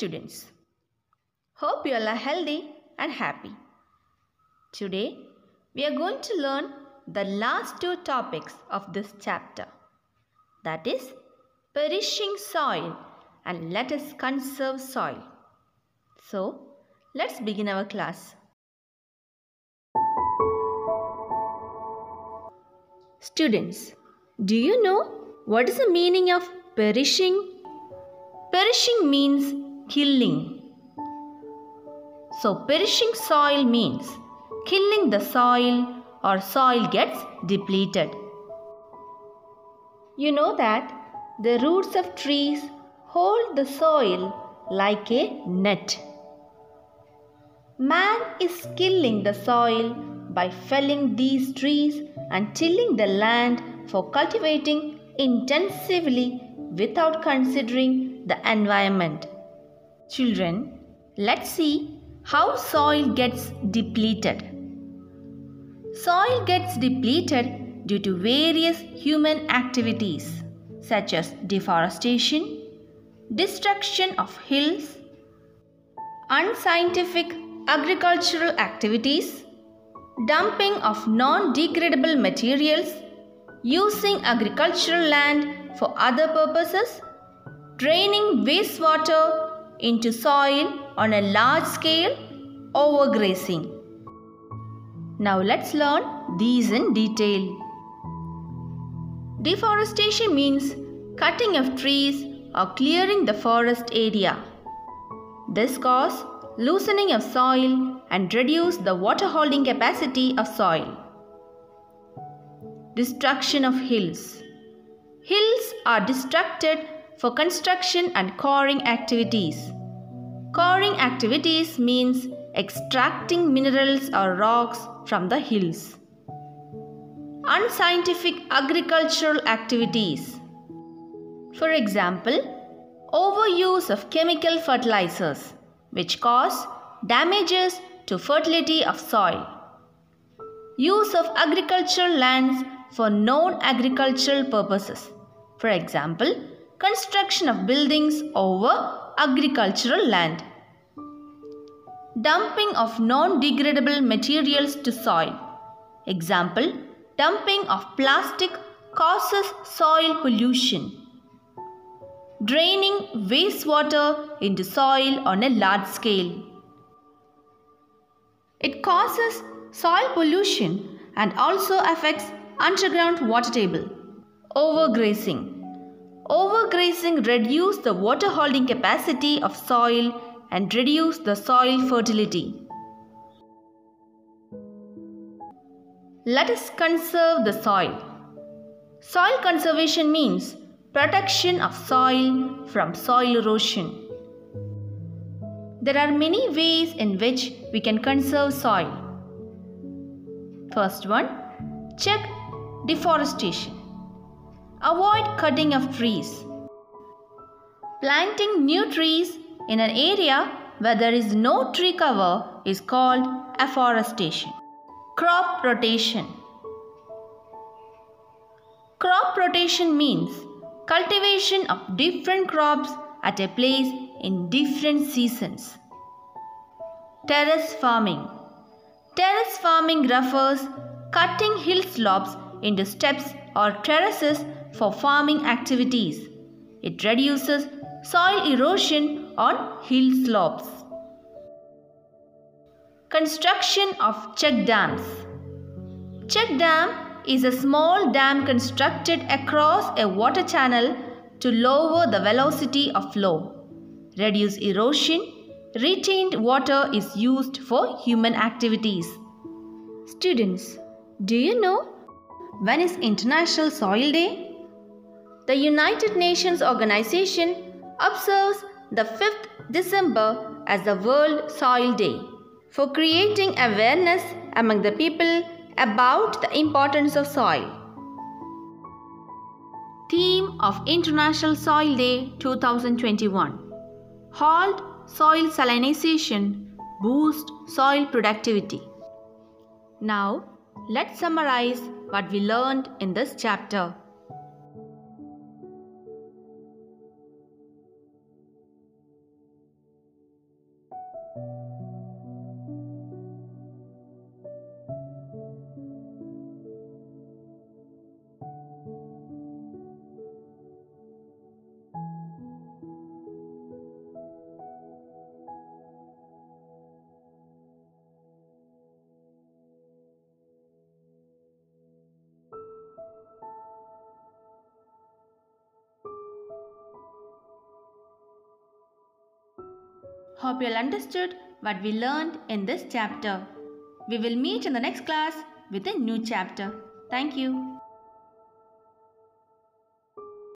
students. Hope you all are healthy and happy. Today, we are going to learn the last two topics of this chapter. That is, perishing soil, and let us conserve soil. So, let's begin our class. Students, do you know what is the meaning of perishing? Perishing means killing. So, perishing soil means killing the soil or soil gets depleted. You know that the roots of trees hold the soil like a net. Man is killing the soil by felling these trees and tilling the land for cultivating intensively without considering the environment. Children, let's see how soil gets depleted. Soil gets depleted due to various human activities such as deforestation, destruction of hills, unscientific agricultural activities, dumping of non-degradable materials, using agricultural land for other purposes, draining wastewater into soil on a large scale, overgrazing. Now let's learn these in detail. Deforestation means cutting of trees or clearing the forest area. This causes loosening of soil and reduce the water holding capacity of soil. Destruction of hills. Hills are destructed for construction and quarrying activities. Quarrying activities means extracting minerals or rocks from the hills. Unscientific agricultural activities. For example, overuse of chemical fertilizers, which cause damages to fertility of soil. Use of agricultural lands for non-agricultural purposes. For example, construction of buildings over agricultural land. Dumping of non-degradable materials to soil. Example, dumping of plastic causes soil pollution. Draining wastewater into soil on a large scale. It causes soil pollution and also affects underground water table. Overgrazing. Overgrazing reduces the water holding capacity of soil and reduce the soil fertility. Let us conserve the soil. Soil conservation means protection of soil from soil erosion. There are many ways in which we can conserve soil. First one, check deforestation. Avoid cutting of trees. Planting new trees in an area where there is no tree cover is called afforestation. Crop rotation. Crop rotation means cultivation of different crops at a place in different seasons. Terrace farming. Terrace farming refers cutting hill slopes into steps or terraces for farming activities. It reduces soil erosion on hill slopes. Construction of check dams. Check dam is a small dam constructed across a water channel to lower the velocity of flow, reduce erosion. Retained water is used for human activities. Students, do you know when is International Soil Day? The United Nations Organization observes the 5th December as the World Soil Day for creating awareness among the people about the importance of soil. Theme of International Soil Day 2021. Halt soil salinization, boost soil productivity. Now, let's summarize what we learned in this chapter. Hope you all understood what we learned in this chapter. We will meet in the next class with a new chapter. Thank you.